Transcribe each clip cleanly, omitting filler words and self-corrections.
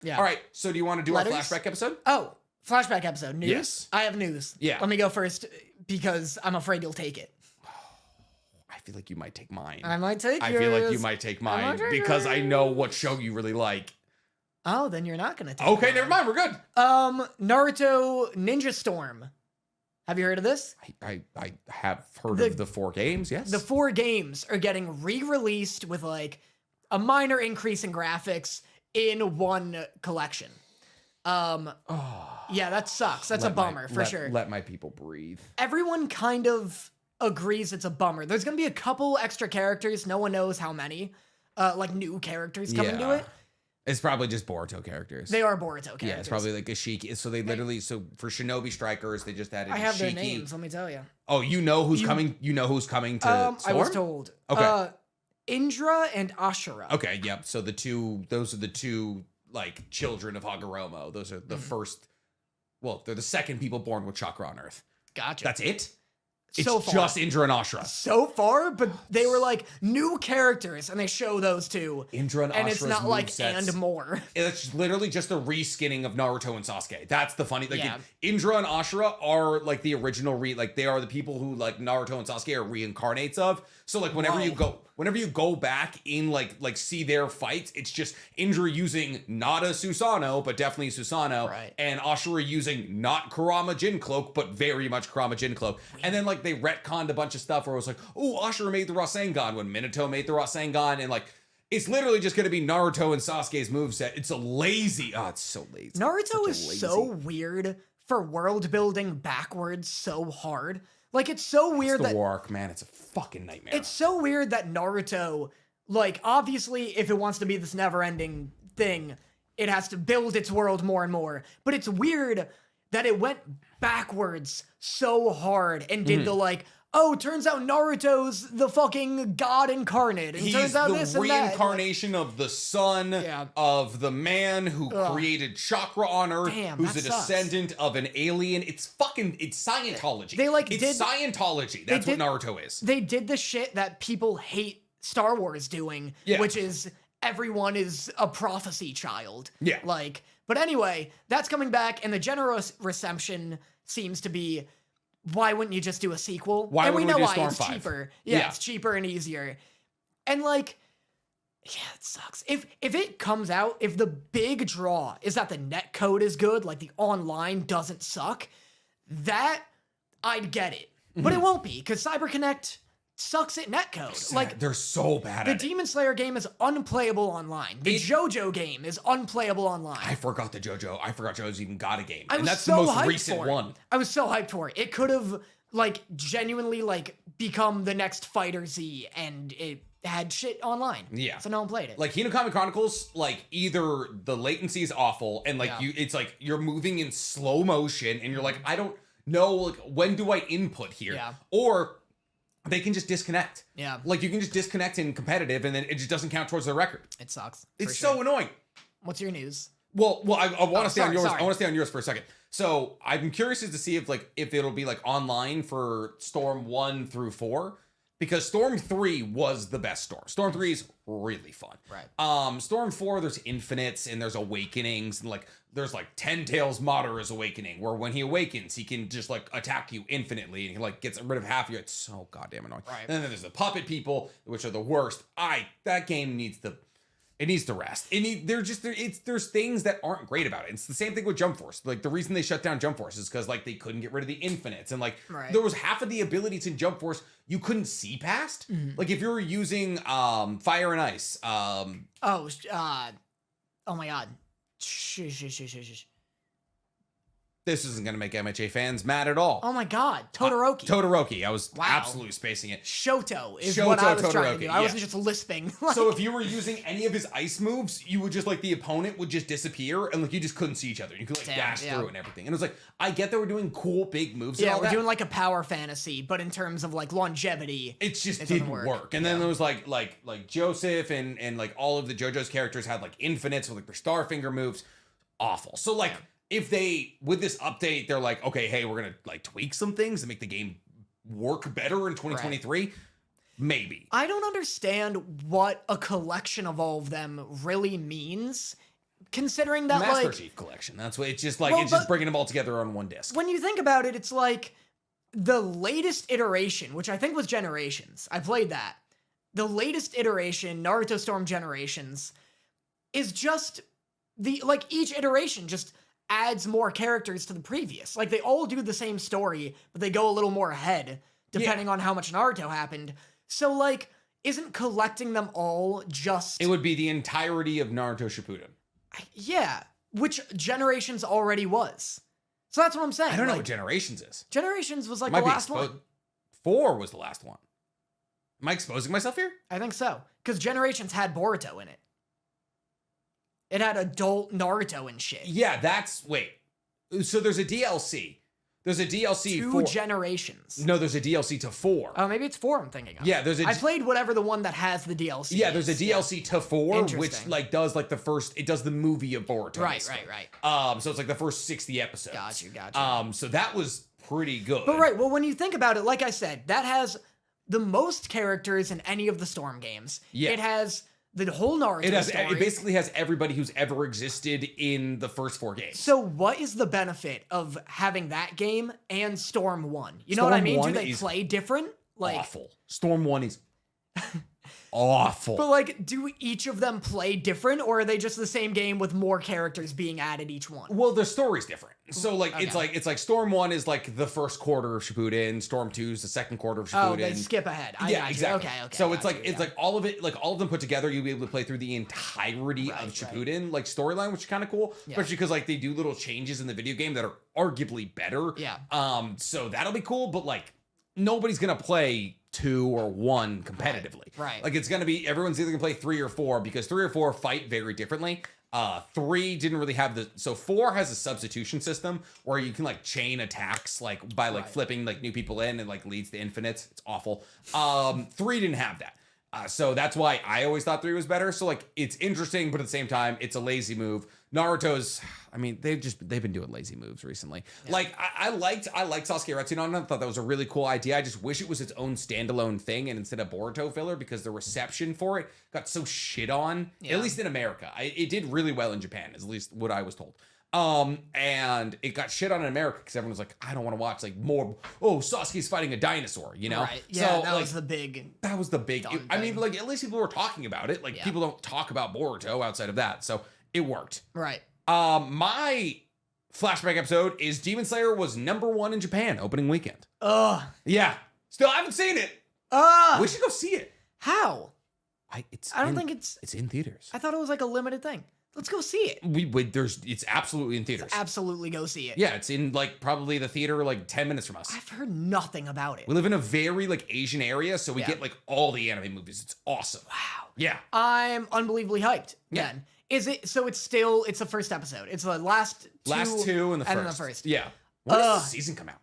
Yeah. All right. So do you want to do Letters? our flashback episode? Oh, flashback episode. News? Yes. I have news. Yeah. Let me go first because I'm afraid you'll take it. I feel like you might take mine. I might take I yours. feel like you might take mine because I know what show you really like. Oh, then you're not gonna take Okay, mine. never mind. We're good. Naruto Ninja Storm. Have you heard of this? I have heard of the 4 games, yes. The 4 games are getting re-released with like a minor increase in graphics in one collection. Yeah, that sucks. That's a bummer for sure. Let my people breathe. Everyone kind of agrees it's a bummer. There's gonna be a couple extra characters. No one knows how many. Like new characters coming to it. It's probably just Boruto characters. They are Boruto characters. Yeah, it's probably like Ashiki. So they literally, so for Shinobi Strikers, they just added I have Ashiki. their names, let me tell you. Oh, you know who's coming? You know who's coming to Storm? I was told. Okay. Indra and Ashura. Okay, yep. So those are the two, like, children of Hagoromo. Those are the first, well, they're the second people born with chakra on Earth. Gotcha. That's it? It's so far. just Indra and Ashura. So far, but they were like new characters, and they show those two. Indra and Ashura's and it's not like movesets. and more. It's literally just a reskinning of Naruto and Sasuke. That's the funny. Like Yeah. Indra and Ashura are like the original like they are the people who like Naruto and Sasuke are reincarnates of. So like whenever you go back in like see their fights, it's just Indra using not a Susanoo, but definitely Susanoo, Right. and Ashura using not Kurama Jin Cloak, but very much Kurama Jin Cloak. And then like they retconned a bunch of stuff where it was like, oh, Ashura made the Rasengan when Minato made the Rasengan, and like it's literally just going to be Naruto and Sasuke's moveset. It's a lazy. Oh, it's so lazy. Naruto is so weird for world building backwards so hard. Like, it's so weird the war arc, man. It's a fucking nightmare. It's so weird that Naruto, like, obviously, if it wants to be this never-ending thing, it has to build its world more and more. But it's weird that it went backwards so hard and did the, like, oh, turns out Naruto's the fucking god incarnate. And He's turns out the this and that. reincarnation of the son of the man who created chakra on Earth, who's a descendant of an alien. It's Scientology. It's Scientology. That's what Naruto is. They did the shit that people hate Star Wars doing, which is everyone is a prophecy child. Yeah. Like, but anyway, that's coming back, and the general reception seems to be, why wouldn't you just do a sequel? Why and we wouldn't know we do why. Storm It's 5? cheaper. Yeah, it's cheaper and easier. And like, yeah, it sucks. If it comes out, if the big draw is that the net code is good, like the online doesn't suck, that I'd get it. But it won't be, because CyberConnect sucks at netcode. Like, they're so bad at it. The Demon Slayer game is unplayable online. The JoJo game is unplayable online. I forgot JoJo. I forgot JoJo's even got a game. And that's so the most hyped recent for it. one. I was so hyped for it. It could have, like, genuinely, like, become the next Fighter Z, and it had shit online. Yeah. So no one played it. Like, Hinokami Chronicles, like, either the latency is awful, and, like, it's like, you're moving in slow motion, and you're like, I don't know, like, when do I input here? Yeah. Or they can just disconnect. Yeah. Like, you can just disconnect in competitive, and then it just doesn't count towards the record. It sucks. It's so annoying. What's your news? Well, I want to stay on yours. sorry. I want to stay on yours for a second. So I'm curious as to see if it'll be like online for Storm 1 through 4, because Storm 3 was the best Storm. Storm 3 is really fun. Right. Storm 4, there's infinites and there's awakenings, and like there's like Ten Tails Madara's awakening, where when he awakens, he can just like attack you infinitely, and he like gets rid of half of you. It's so goddamn annoying. Right. And then there's the puppet people, which are the worst. That game needs to rest. There's things that aren't great about it. It's the same thing with Jump Force. Like, the reason they shut down Jump Force is because like they couldn't get rid of the infinites, and like there was half of the abilities in Jump Force you couldn't see past. Like if you were using fire and ice. Oh my god. Shh. This isn't going to make MHA fans mad at all. Oh my god. Todoroki. Todoroki. I was absolutely spacing it. Shoto is what I was trying to do. I wasn't just lisping. So if you were using any of his ice moves, you would just like the opponent would just disappear, and like you just couldn't see each other. You could like dash through and everything. And it was like, I get that we're doing cool big moves. Yeah, and all we're that. doing like a power fantasy, but in terms of like longevity, it just didn't work. And then there was like Joseph and like all of the JoJo's characters had like infinites with like their Starfinger moves. Awful. So like if they, with this update, they're like, okay, hey, we're gonna like tweak some things to make the game work better in 2023. Maybe. I don't understand what a collection of all of them really means considering that, Master like, Chief Collection. That's what it's just like. Well, it's just but- bringing them all together on one disc. when you think about it, it's like the latest iteration, which I think was Generations. I played that. The latest iteration, Naruto Storm Generations, is just each iteration just adds more characters to the previous. Like, they all do the same story, but they go a little more ahead, depending on how much Naruto happened. So, like, isn't collecting them all just... It would be the entirety of Naruto Shippuden. Yeah, which Generations already was. So that's what I'm saying. I don't know like, what Generations is. Generations was like Might the be last one. 4 was the last one. Am I exposing myself here? I think so. Because Generations had Boruto in it. It had adult Naruto and shit. Yeah, wait. So there's a DLC. There's a DLC Two for... Generations. No, there's a DLC to 4. Oh, maybe it's 4 I'm thinking of. Yeah, I played whatever the one that has the DLC Yeah, there's a is. DLC to 4, which Interesting. like does like the first... It does the movie of Boruto. Right, basically. right. So it's like the first 60 episodes. Got you. So that was pretty good. But right, well, when you think about it, like I said, that has the most characters in any of the Storm games. Yeah. It has the whole Naruto story. It basically has everybody who's ever existed in the first 4 games. So what is the benefit of having that game and Storm 1? You know what I Storm mean? 1 Do they is play different? Like, awful. Storm 1 is awful. but like, do each of them play different, or are they just the same game with more characters being added each one? Well, the story's different. So like Okay. it's like Storm 1 is like the first quarter of Shippuden, Storm 2 is the second quarter of Shippuden. Oh, they skip ahead. I Yeah, got you. exactly. Okay. So it's got like you, it's like all of it, like all of them put together, you'll be able to play through the entirety Right, of Shippuden, like storyline, which is kind of cool. Especially because like they do little changes in the video game that are arguably better. Yeah. So that'll be cool, but like nobody's gonna play 2 or 1 competitively. Right. Like it's gonna be everyone's either gonna play 3 or 4 because 3 or 4 fight very differently. 3 didn't really have so 4 has a substitution system where you can like chain attacks like by like flipping like new people in and like leads to infinites. It's awful. 3 didn't have that. So that's why I always thought 3 was better. So like it's interesting, but at the same time, it's a lazy move. Naruto's, I mean, they've been doing lazy moves recently. Yeah. Like I liked Sasuke Retsunon. I thought that was a really cool idea. I just wish it was its own standalone thing and instead of Boruto filler because the reception for it got so shit on. Yeah. At least in America, it did really well in Japan, at least what I was told. And it got shit on in America because everyone was like, I don't want to watch like more. Oh, Sasuke's fighting a dinosaur, you know? Right. Yeah, so, that like, was the big. That was the big. I mean, like at least people were talking about it. Like Yeah. people don't talk about Boruto outside of that, so it worked. Right. My flashback episode is Demon Slayer was #1 in Japan opening weekend. Ugh. Yeah, still haven't seen it. We should go see it. How? I don't think it's in theaters. I thought it was like a limited thing. Let's go see it. It's absolutely in theaters. Absolutely go see it. Yeah, it's in like probably the theater like 10 minutes from us. I've heard nothing about it. We live in a very like Asian area, so we Yeah. get like all the anime movies. It's awesome. Wow. Yeah. I'm unbelievably hyped. Yeah. Then is it? So it's the first episode. It's the last two and the then first. Yeah. When does the season come out?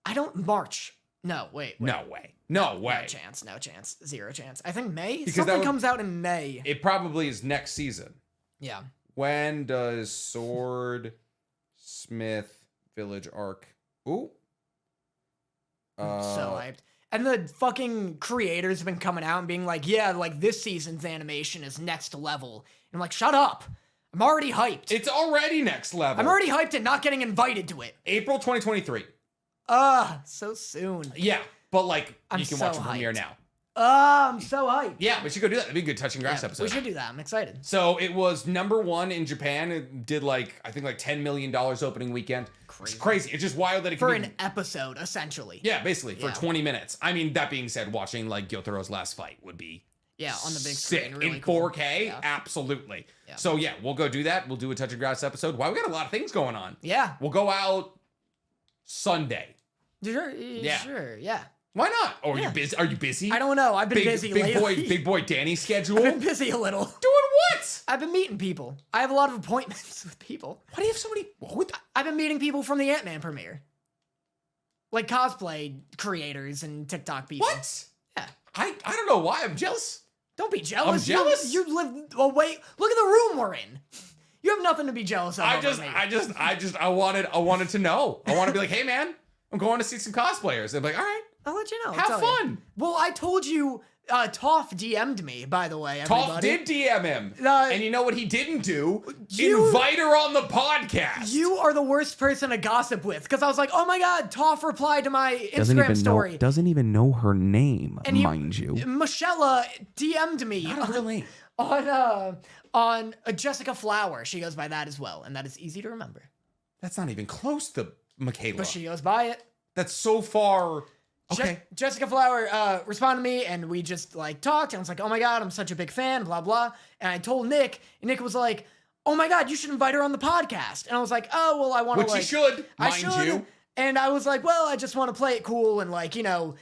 I don't March. No, wait. No way. No way. No chance. Zero chance. I think May. Because Something comes out in May. It probably is next season. Yeah. When does Sword Smith Village arc? Ooh. I'm so hyped. And the fucking creators have been coming out and being like, yeah, like this season's animation is next level. And I'm like, shut up. I'm already hyped. It's already next level. I'm already hyped and not getting invited to it. April 2023. So soon. Yeah, but like I'm you can so watch the premiere hyped. now. I'm so hyped. Yeah, we should go do that. That'd be a good touching grass episode. We should do that. I'm excited. So it was #1 in Japan. It did like I think like $10 million opening weekend. Crazy. It's crazy. It's just wild that it For can be, an episode, essentially. yeah, basically for Yeah. 20 minutes. I mean, that being said, watching like Gyotaro's last fight would be Yeah, on the big sick screen. Really in cool. 4K. Yeah. Absolutely. Yeah. So yeah, we'll go do that. We'll do a touch of grass episode. Wow, we got a lot of things going on. Yeah. We'll go out Sunday. Sure. Yeah. Sure. Yeah. Why not? Oh, are Yeah. you busy? Are you busy? I don't know. I've been busy lately. Big boy Danny's schedule. I've been busy a little. Doing what? I've been meeting people. I have a lot of appointments with people. Why do you have so many? I've been meeting people from the Ant-Man premiere. Like cosplay creators and TikTok people. What? Yeah. I don't know why. I'm jealous. Don't be jealous. I'm jealous? You live away. Look at the room we're in. You have nothing to be jealous of. I wanted to know. I want to be like, hey man, I'm going to see some cosplayers. They're like, all right, I'll let you know. have I'll tell you. fun. Well, I told you Toph DM'd me, by the way, Toph everybody. did DM him. And you know what he didn't do? Invite her on the podcast. You are the worst person to gossip with, because I was like, oh my god, Toph replied to my Instagram story. Doesn't even know her name, mind you. Michelle DM'd me. Not a real name. On Jessica Flower. She goes by that as well, and that is easy to remember. That's not even close to Michaela. But she goes by it. That's so far. Okay. Jessica Flower responded to me, and we just like talked, and I was like, oh my god, I'm such a big fan, blah blah. And I told Nick, and Nick was like, oh my god, you should invite her on the podcast. And I was like, oh well, I want to. Which you should, mind you. And I was like, well, I just want to play it cool and like, you know,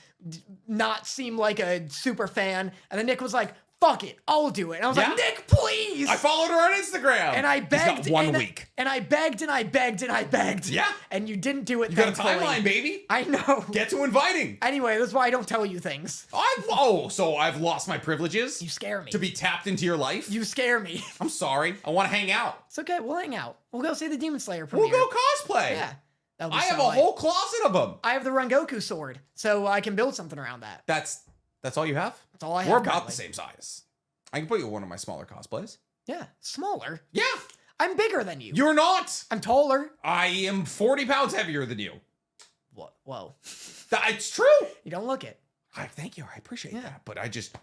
not seem like a super fan. And then Nick was like, fuck it, I'll do it. And I was like, Nick, please. I followed her on Instagram. And I begged. He's got 1 week. And I begged and I begged and I begged. Yeah. And you didn't do it. You got a timeline, baby. I know. Get to inviting. Anyway, that's why I don't tell you things. So I've lost my privileges? You scare me. To be tapped into your life? You scare me. I'm sorry. I want to hang out. It's okay. We'll hang out. We'll go see the Demon Slayer premiere. We'll go cosplay. Yeah. I have a whole closet of them. I have the Rengoku sword, so I can build something around that. That's all you have? That's all I have. We're about the same size. I can put you in one of my smaller cosplays. Yeah. Smaller? Yeah. I'm bigger than you. You're not. I'm taller. I am 40 pounds heavier than you. What? Whoa. It's true. You don't look it. Thank you. I appreciate that. But I just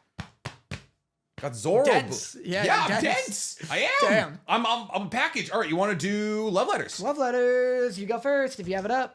got Zoro. Dense. Yeah, I'm dense. I am. Damn. I'm a package. All right, you want to do love letters? Love letters. You go first if you have it up.